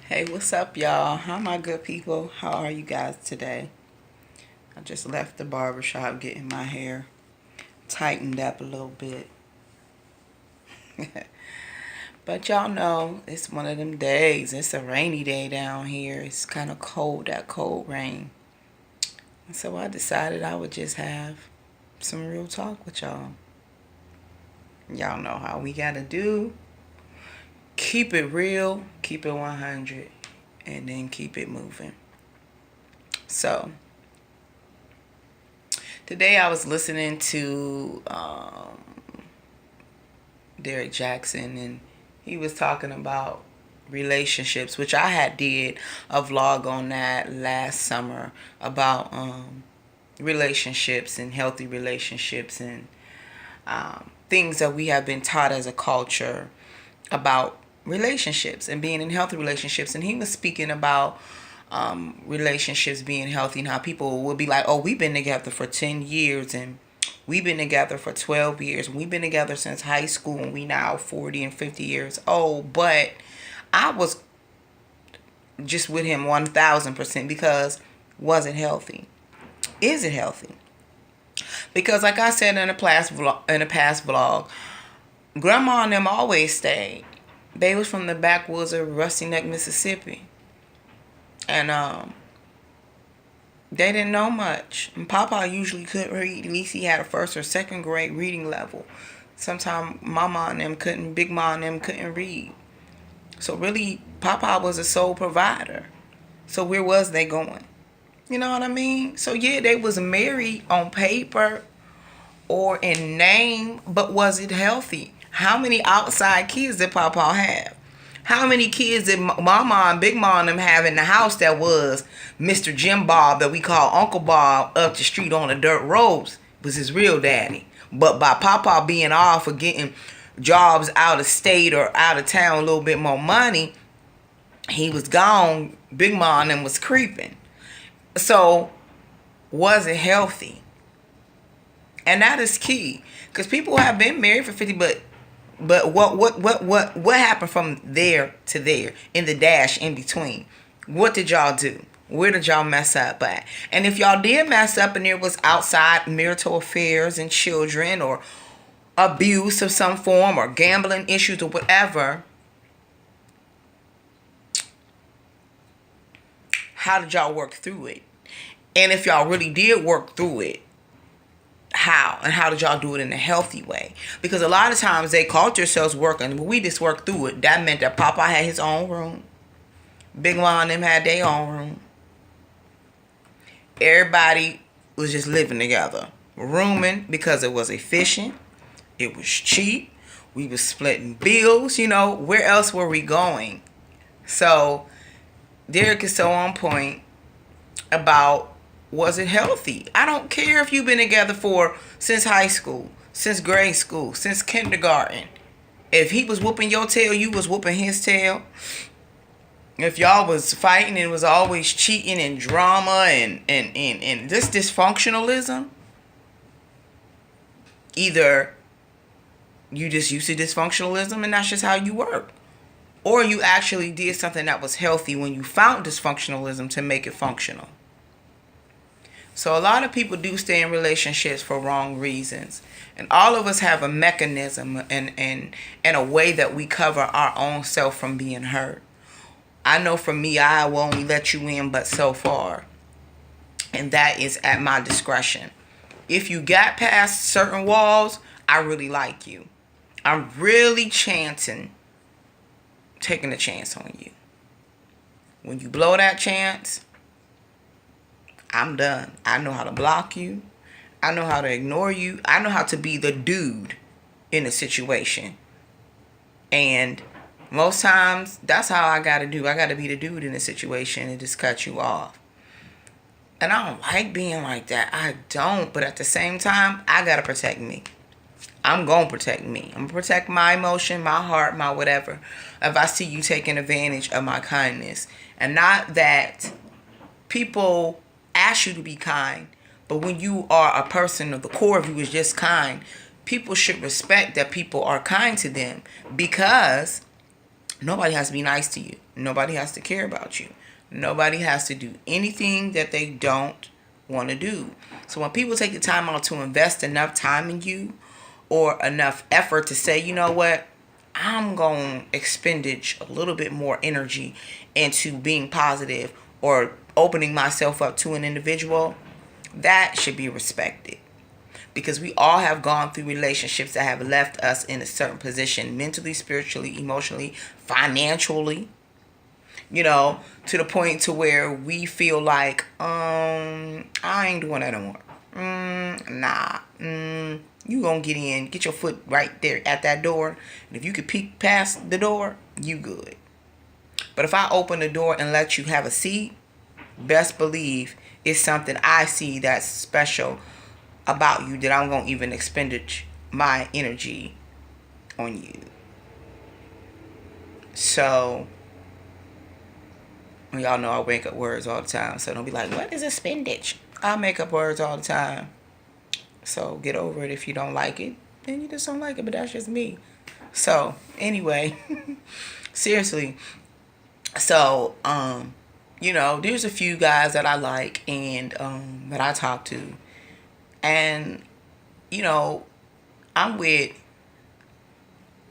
Hey, what's up, y'all? How my good people? How are you guys today? I just left the barbershop getting my hair tightened up a little bit. But y'all know it's one of them days. It's a rainy day down here. It's kind of cold, that cold rain. And so I decided I would just have some real talk with y'all. Y'all know how we gotta do. Keep it real, keep it 100, and then keep it moving. So, today I was listening to Derek Jackson, and he was talking about relationships, which I had did a vlog on that last summer about relationships and healthy relationships and things that we have been taught as a culture about relationships and being in healthy relationships. And he was speaking about relationships being healthy and how people will be like, oh, we've been together for 10 years and we've been together for 12 years and we've been together since high school and we now 40 and 50 years old. But I was just with him 1000% because was it healthy? Is it healthy? Because like I said in a past vlog, grandma and them always stayed. They was from the backwoods of Rusty Neck, Mississippi. And they didn't know much. And Papa usually couldn't read. At least he had a first or second grade reading level. Sometimes Mama and them couldn't, Big Ma and them couldn't read. So really, Papa was a sole provider. So where was they going? You know what I mean? So yeah, they was married on paper or in name, but was it healthy? How many outside kids did Papa have? How many kids did Mama and Big Ma and them have in the house that was Mr. Jim Bob, that we call Uncle Bob, up the street on the dirt roads, was his real daddy? But by Papa being off or getting jobs out of state or out of town, a little bit more money, he was gone. Big Ma and them was creeping. So was it healthy? And that is key, because people have been married for 50, but what happened from there to there in the dash in between? What did y'all do? Where did y'all mess up at? And if y'all did mess up and there was outside marital affairs and children or abuse of some form or gambling issues or whatever, how did y'all work through it? And if y'all really did work through it, how? And how did y'all do it in a healthy way? Because a lot of times they called yourselves working, but we just worked through it. That meant that Papa had his own room. Big Ma and them had their own room. Everybody was just living together. Rooming because it was efficient. It was cheap. We was splitting bills, Where else were we going? So Derek is so on point about, was it healthy? I don't care if you've been together since high school, since grade school, since kindergarten. If he was whooping your tail, you was whooping his tail. If y'all was fighting and was always cheating and drama and this dysfunctionalism, either you just used to dysfunctionalism and that's just how you work, or you actually did something that was healthy when you found dysfunctionalism to make it functional. So a lot of people do stay in relationships for wrong reasons. And all of us have a mechanism and a way that we cover our own self from being hurt. I know for me, I will only let you in but so far. And that is at my discretion. If you got past certain walls, I really like you. I'm really taking a chance on you. When you blow that chance, I'm done. I know how to block you. I know how to ignore you. I know how to be the dude in a situation. And most times, that's how I got to do. I got to be the dude in a situation and just cut you off. And I don't like being like that. I don't. But at the same time, I got to protect me. I'm going to protect me. I'm going to protect my emotion, my heart, my whatever. If I see you taking advantage of my kindness. And not that people ask you to be kind, but when you are a person of the core of you is just kind, people should respect that people are kind to them, because Nobody has to be nice to you. Nobody has to care about you. Nobody has to do anything that they don't want to do. So when people take the time out to invest enough time in you or enough effort to say, you know what, I'm going to expendage a little bit more energy into being positive or opening myself up to an individual, that should be respected. Because we all have gone through relationships that have left us in a certain position mentally, spiritually, emotionally, financially, to the point to where we feel like, I ain't doing that no more. You gonna get your foot right there at that door. And if you could peek past the door, you good. But if I open the door and let you have a seat, best believe it's something I see that's special about you that I'm gonna even expend my energy on you. So y'all know I make up words all the time, so don't be like, what is expendage? I make up words all the time. So get over it. If you don't like it, then you just don't like it, but that's just me. So anyway, seriously. So, there's a few guys that I like and that I talk to. And, I'm with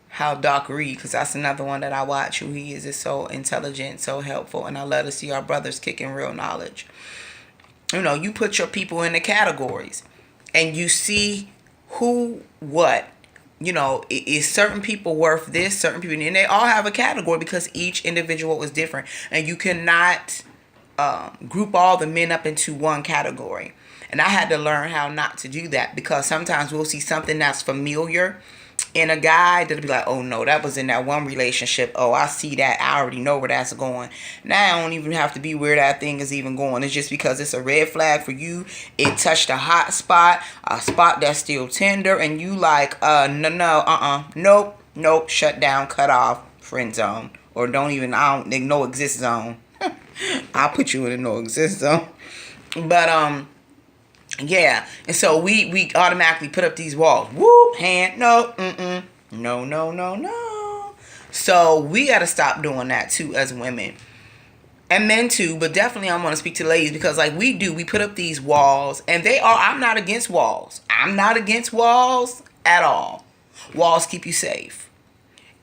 how Doc Reed, because that's another one that I watch, who he is just so intelligent, so helpful, and I love to see our brothers kicking real knowledge. You put your people in the categories, and you see who, what, is certain people worth this, certain people, and they all have a category because each individual is different, and you cannot group all the men up into one category. And I had to learn how not to do that, because sometimes we'll see something that's familiar in a guy that'll be like, oh no, that was in that one relationship. Oh, I see that. I already know where that's going. Now I don't even have to be where that thing is even going. It's just because it's a red flag for you. It touched a hot spot, a spot that's still tender, and you like, nope, shut down, cut off, friend zone, or no exist zone. I'll put you in a no exist zone. But yeah, and so we automatically put up these walls. Whoop, hand, no, no. So we got to stop doing that too as women. And men too, but definitely I'm going to speak to ladies, because like we put up these walls, and I'm not against walls. I'm not against walls at all. Walls keep you safe.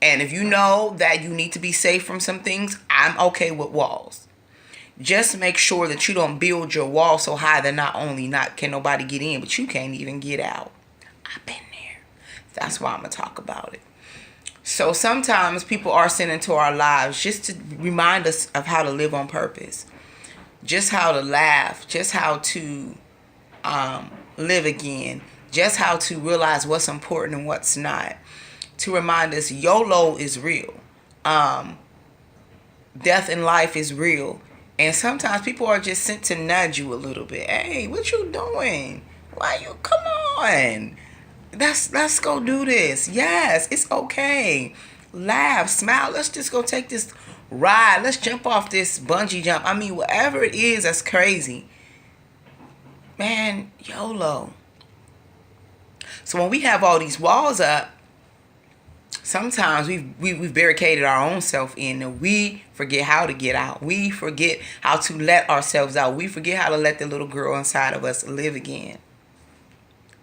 And if you know that you need to be safe from some things, I'm okay with walls. Just make sure that you don't build your wall so high that not can nobody get in, but you can't even get out. I've been there. That's why I'm going to talk about it. So sometimes people are sent into our lives just to remind us of how to live on purpose. Just how to laugh. Just how to live again. Just how to realize what's important and what's not. To remind us YOLO is real. Death in life is real. And sometimes people are just sent to nudge you a little bit. Hey, what you doing? Come on. Let's go do this. Yes, it's okay. Laugh, smile. Let's just go take this ride. Let's jump off this bungee jump. I mean, whatever it is that's crazy. Man, YOLO. So when we have all these walls up, sometimes we've barricaded our own self in, and we forget how to get out. We forget how to let ourselves out. We forget how to let the little girl inside of us live again.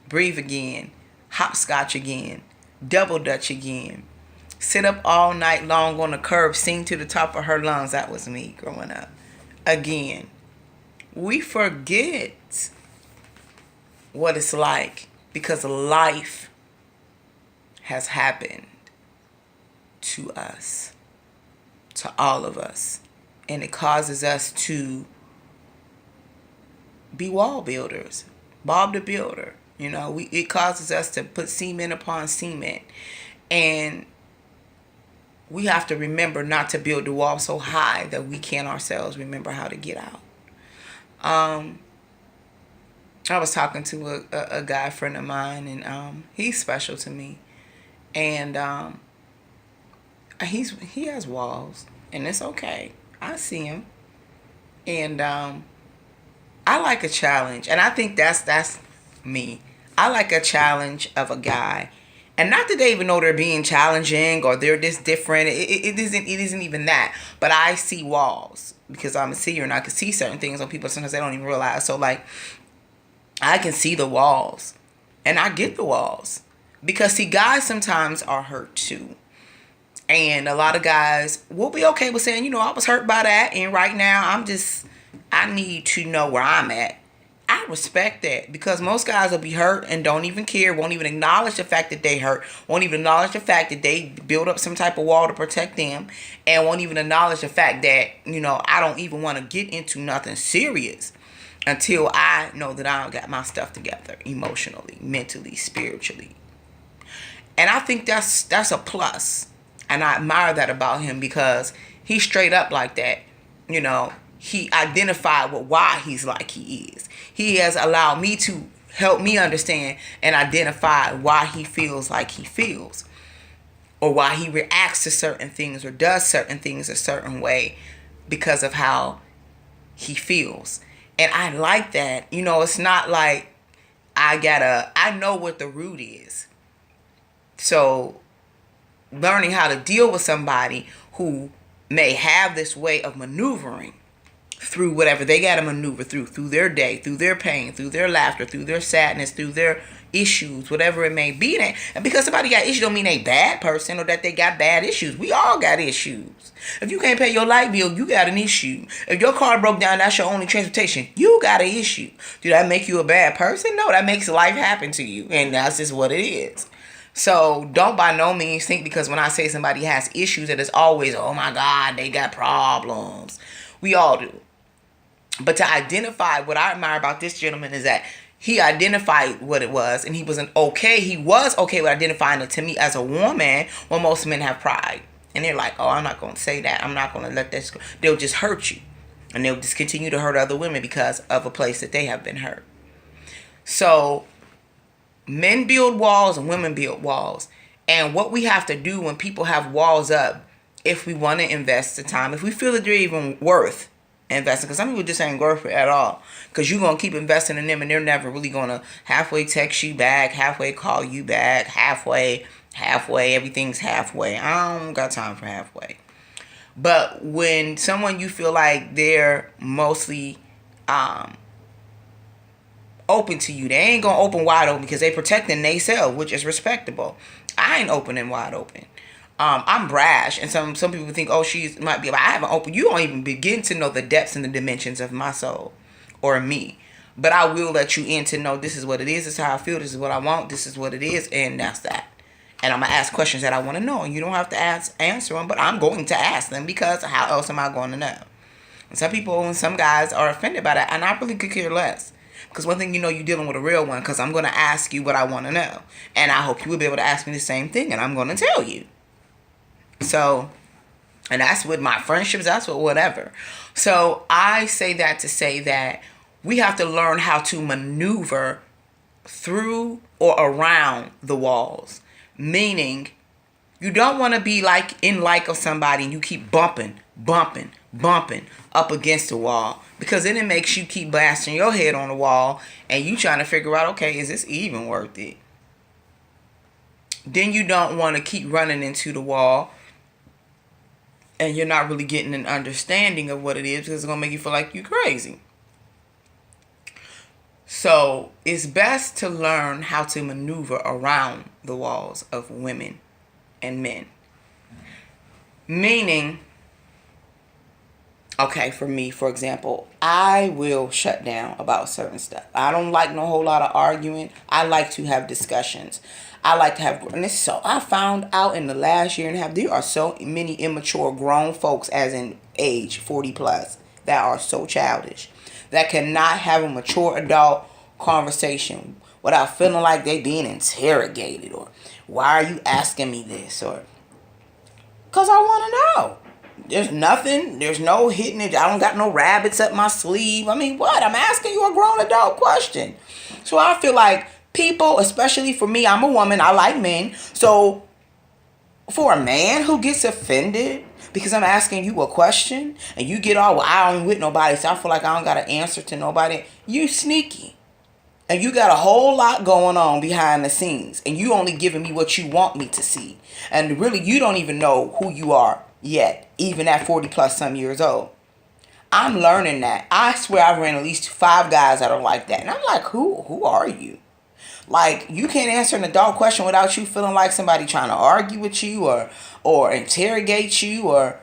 Breathe again. Hopscotch again. Double dutch again. Sit up all night long on the curb, sing to the top of her lungs. That was me growing up. Again. We forget what it's like, because life has happened to us, to all of us, and it causes us to be wall builders. Bob the Builder, it causes us to put cement upon cement, and we have to remember not to build the wall so high that we can't ourselves remember how to get out. I was talking to a guy friend of mine, and he's special to me, and he has walls, and it's okay. I see him, and I like a challenge, and I think that's me. I like a challenge of a guy, And not that they even know they're being challenging or they're this different. It isn't even that. But I see walls because I'm a seer and I can see certain things on people sometimes they don't even realize. So like I can see the walls and I get the walls. Because see, guys sometimes are hurt too. And a lot of guys will be okay with saying, you know, I was hurt by that and right now I need to know where I'm at. I respect that because most guys will be hurt and don't even care, won't even acknowledge the fact that they hurt, won't even acknowledge the fact that they build up some type of wall to protect them, and won't even acknowledge the fact that, you know, I don't even want to get into nothing serious until I know that I got my stuff together emotionally, mentally, spiritually. And I think that's a plus. And I admire that about him because he's straight up like that. You know, he identified with why he's like he is. He has allowed me to help me understand and identify why he feels like he feels. Or why he reacts to certain things or does certain things a certain way because of how he feels. And I like that. You know, it's not like I know what the root is. So learning how to deal with somebody who may have this way of maneuvering through whatever they got to maneuver through their day, through their pain, through their laughter, through their sadness, through their issues, whatever it may be. And because somebody got issues don't mean they bad person or that they got bad issues. We all got issues. If you can't pay your light bill, you got an issue. If your car broke down, that's your only transportation, you got an issue. Do that make you a bad person? No, that makes life happen to you. And that's just what it is. So don't by no means think because when I say somebody has issues that it's always, oh my God, they got problems. We all do. But to identify what I admire about this gentleman is that he identified what it was and he was okay with identifying it to me as a woman when most men have pride. And they're like, oh, I'm not going to say that. I'm not going to let this go. They'll just hurt you. And they'll just continue to hurt other women because of a place that they have been hurt. So men build walls and women build walls. And what we have to do when people have walls up, if we want to invest the time, if we feel that they're even worth investing, because some people just ain't worth it at all, because you're going to keep investing in them and they're never really going to halfway text you back, halfway call you back, halfway, everything's halfway. I don't got time for halfway. But when someone you feel like they're mostly open to you, they ain't going to open wide open because they protecting themselves, which is respectable. I ain't opening wide open. I'm brash, and some people think, oh, she might be. But I haven't opened. You don't even begin to know the depths and the dimensions of my soul or me. But I will let you in to know this is what it is. This is how I feel. This is what I want. This is what it is, and that's that. And I'm gonna ask questions that I want to know, and you don't have to answer them, but I'm going to ask them because how else am I going to know? And some people and some guys are offended by that, and I really could care less. Because one thing you know, you're dealing with a real one, because I'm going to ask you what I want to know. And I hope you will be able to ask me the same thing, and I'm going to tell you. So, and that's with my friendships, that's with whatever. So, I say that to say that we have to learn how to maneuver through or around the walls. Meaning, you don't want to be like of somebody and you keep bumping up against the wall, because then it makes you keep blasting your head on the wall and you trying to figure out, okay, is this even worth it? Then you don't want to keep running into the wall and you're not really getting an understanding of what it is, because it's going to make you feel like you're crazy. So it's best to learn how to maneuver around the walls of women and men. Meaning, okay, for me, for example, I will shut down about certain stuff. I don't like no whole lot of arguing. I like to have discussions. I like to have, and this, so I found out in the last year and a half, there are so many immature grown folks, as in age 40 plus, that are so childish, that cannot have a mature adult conversation without feeling like they being interrogated, or why are you asking me this, or because I want to know. There's nothing, there's no hitting it. I don't got no rabbits up my sleeve. I mean, what? I'm asking you a grown adult question. So I feel like people, especially for me, I'm a woman, I like men. So for a man who gets offended because I'm asking you a question and you get all, well, I don't with nobody, so I feel like I don't got an answer to nobody, you sneaky. And you got a whole lot going on behind the scenes. And you only giving me what you want me to see. And really, you don't even know who you are yet, even at 40 plus some years old. I'm learning that. I swear I've ran at least 5 guys that are like that. And I'm like, who are you? Like, you can't answer an adult question without you feeling like somebody trying to argue with you or interrogate you. Or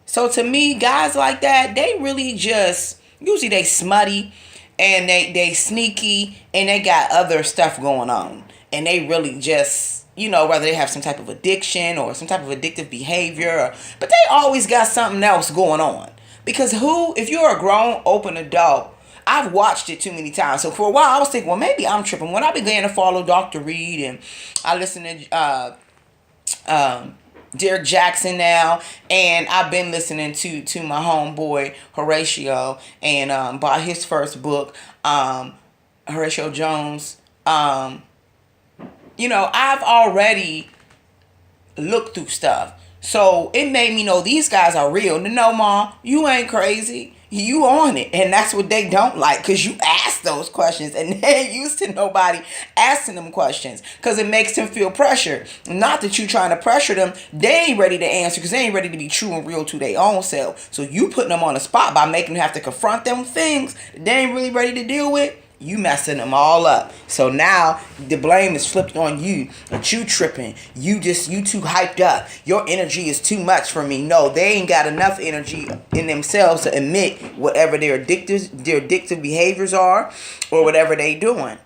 so to me, guys like that, they really just, usually they smutty and they sneaky and they got other stuff going on. And they really just, whether they have some type of addiction or some type of addictive behavior. But they always got something else going on. Because if you're a grown, open adult, I've watched it too many times. So for a while, I was thinking, well, maybe I'm tripping. When I began to follow Dr. Reed and I listen to Derek Jackson now, and I've been listening to my homeboy Horatio and bought his first book, Horatio Jones. I've already looked through stuff. So it made me know these guys are real. No, Ma, you ain't crazy. You on it. And that's what they don't like, because you ask those questions and they ain't used to nobody asking them questions, because it makes them feel pressure. Not that you trying to pressure them. They ain't ready to answer because they ain't ready to be true and real to their own self. So you putting them on the spot by making them have to confront them things that they ain't really ready to deal with. You messing them all up. So now the blame is flipped on you. That you tripping. You too hyped up. Your energy is too much for me. No, they ain't got enough energy in themselves to admit whatever their addictive behaviors are or whatever they doing.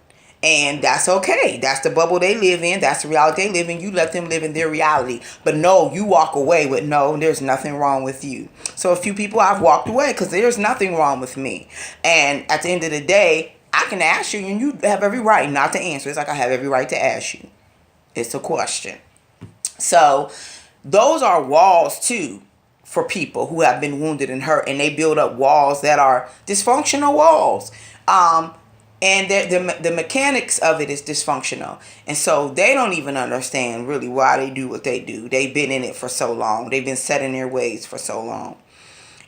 And that's okay. That's the bubble they live in. That's the reality they live in. You let them live in their reality. But no, you walk away with, no, there's nothing wrong with you. So a few people I've walked away because there's nothing wrong with me. And at the end of the day, I can ask you and you have every right not to answer. It's like I have every right to ask you. It's a question. So those are walls too for people who have been wounded and hurt, and they build up walls that are dysfunctional walls. And the mechanics of it is dysfunctional. And so they don't even understand really why they do what they do. They've been in it for so long. They've been set in their ways for so long.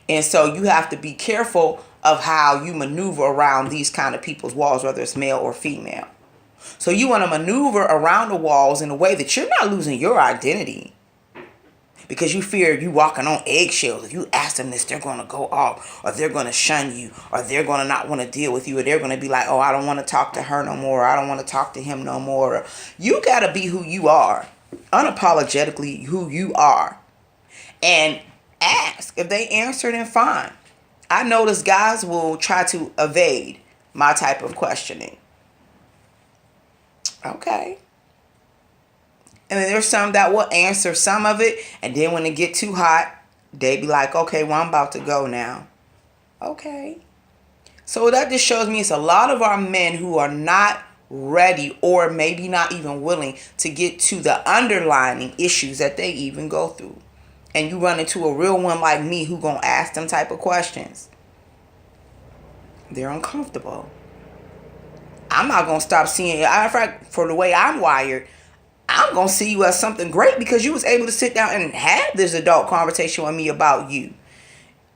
And so you have to be careful of how you maneuver around these kind of people's walls, whether it's male or female. So you want to maneuver around the walls in a way that you're not losing your identity, because you fear you walking on eggshells. If you ask them this, they're going to go off, or they're going to shun you, or they're going to not want to deal with you, or they're going to be like, oh, I don't want to talk to her no more, or I don't want to talk to him no more. You got to be who you are, unapologetically who you are, and ask. If they answer, then fine. I notice guys will try to evade my type of questioning. Okay. And then there's some that will answer some of it, and then when it get too hot, they be like, okay, well, I'm about to go now. Okay. So that just shows me it's a lot of our men who are not ready, or maybe not even willing to get to the underlying issues that they even go through. And you run into a real one like me who gonna ask them type of questions. They're uncomfortable. I'm not gonna stop seeing you. In fact, for the way I'm wired, I'm gonna see you as something great because you was able to sit down and have this adult conversation with me about you.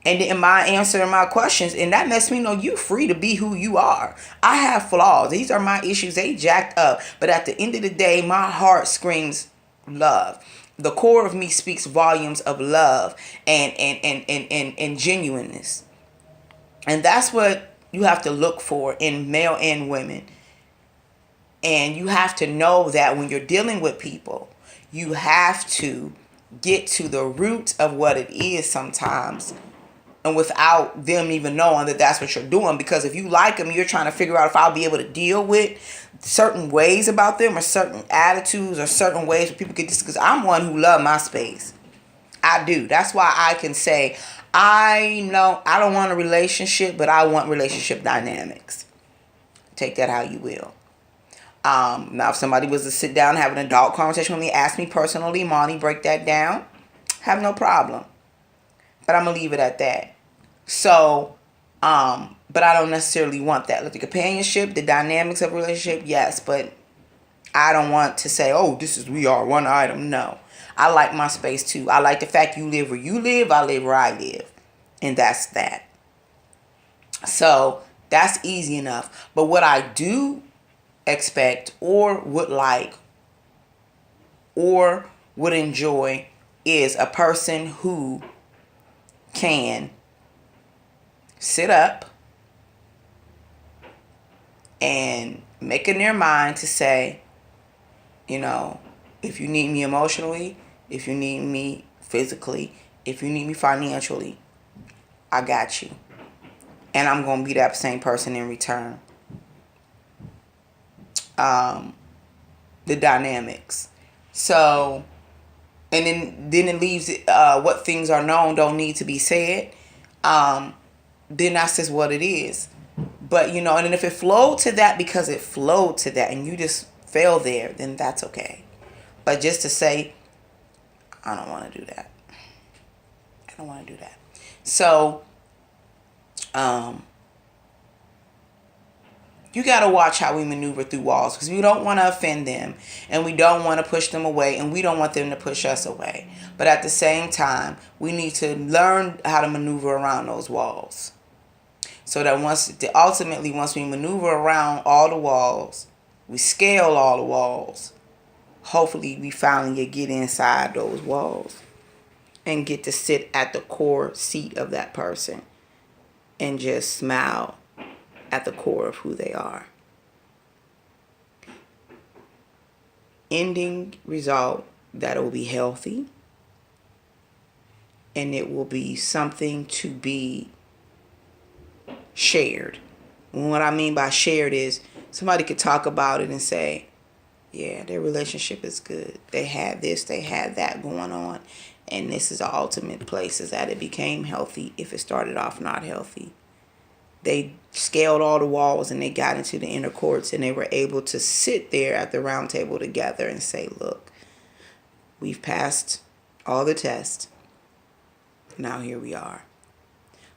And then my answer and my questions, and that lets me know you free to be who you are. I have flaws. These are my issues. They jacked up. But at the end of the day, my heart screams love. The core of me speaks volumes of love and genuineness. And that's what you have to look for in male and women. And you have to know that when you're dealing with people, you have to get to the root of what it is sometimes, and without them even knowing that that's what you're doing. Because if you like them, you're trying to figure out if I'll be able to deal with certain ways about them, or certain attitudes, or certain ways where people get this. Because I'm one who love my space. I do. That's why I can say, I know I don't want a relationship, but I want relationship dynamics. Take that how you will. Now, if somebody was to sit down and have an adult conversation with me, ask me personally, Monty, break that down, have no problem. But I'm going to leave it at that. So, but I don't necessarily want that. Like the companionship, the dynamics of a relationship, yes. But I don't want to say, oh, we are one item. No. I like my space too. I like the fact you live where you live, I live where I live. And that's that. So, that's easy enough. But what I do expect or would like or would enjoy is a person who can sit up and make in their mind to say, you know, if you need me emotionally, if you need me physically, if you need me financially, I got you. And I'm going to be that same person in return. The dynamics. So, and then it leaves what things are known don't need to be said. Then that's just what it is. But, you know, and if it flowed to that because it flowed to that and you just fell there, then that's okay. But just to say, I don't want to do that. I don't want to do that. So, you got to watch how we maneuver through walls because we don't want to offend them and we don't want to push them away and we don't want them to push us away. But at the same time, we need to learn how to maneuver around those walls. So that once we maneuver around all the walls, we scale all the walls, hopefully we finally get inside those walls and get to sit at the core seat of that person and just smile at the core of who they are. Ending result that it will be healthy and it will be something to be shared. And what I mean by shared is somebody could talk about it and say, yeah, their relationship is good. They had this, they had that going on. And this is the ultimate place is that it became healthy if it started off not healthy. They scaled all the walls and they got into the inner courts and they were able to sit there at the round table together and say, look, we've passed all the tests. Now here we are.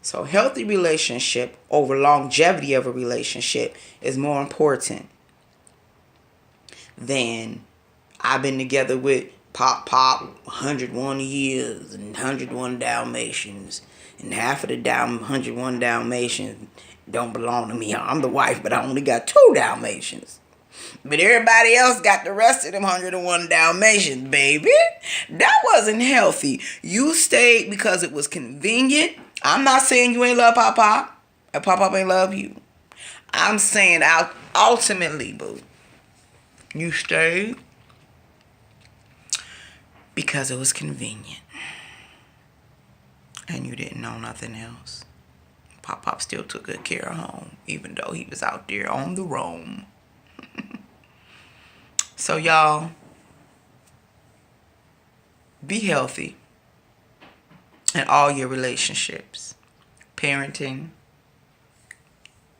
So healthy relationship over longevity of a relationship is more important than I've been together with Pop 101 years and 101 Dalmatians and half of the 101 Dalmatians don't belong to me. I'm the wife, but I only got 2 Dalmatians. But everybody else got the rest of them 101 Dalmatians, baby. That wasn't healthy. You stayed because it was convenient. I'm not saying you ain't love Pop and Pop ain't love you. I'm saying ultimately, boo, you stayed because it was convenient. And you didn't know nothing else. Pop still took good care of home, even though he was out there on the roam. So y'all, be healthy in all your relationships. Parenting,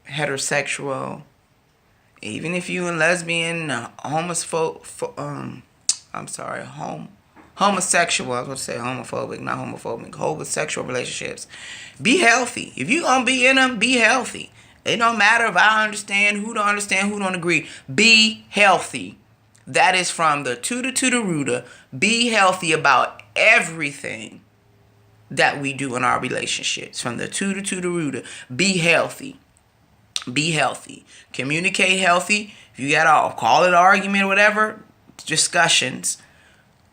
heterosexual, even if you and lesbian, homosexual, I was going to say homophobic, not homophobic, homosexual relationships. Be healthy. If you going to be in them, be healthy. It don't matter if I understand, who don't agree. Be healthy. That is from the tutor to the rooter. Be healthy about everything that we do in our relationships. From the tutor to the rooter. Be healthy. Be healthy. Communicate healthy. If you got to call it an argument or whatever, discussions.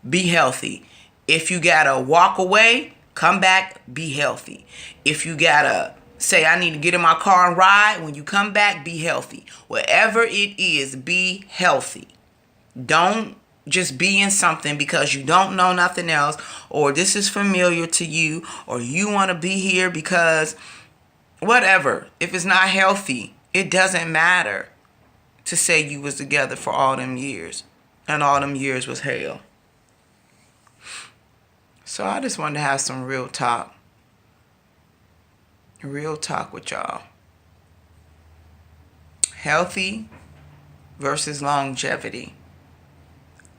Be healthy. If you got to walk away, come back, be healthy. If you got to say, I need to get in my car and ride, when you come back, be healthy. Whatever it is, be healthy. Don't just be in something because you don't know nothing else, or this is familiar to you, or you want to be here because whatever. If it's not healthy, it doesn't matter to say you was together for all them years, and all them years was hell. So I just wanted to have some real talk with y'all. Healthy versus longevity.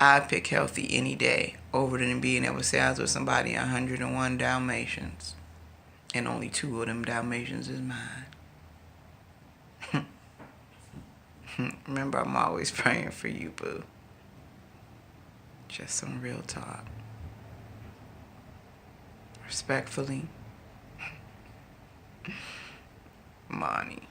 I'd pick healthy any day over than being able to say I was with somebody 101 Dalmatians and only 2 of them Dalmatians is mine. Remember, I'm always praying for you, boo. Just some real talk. Respectfully, Monty.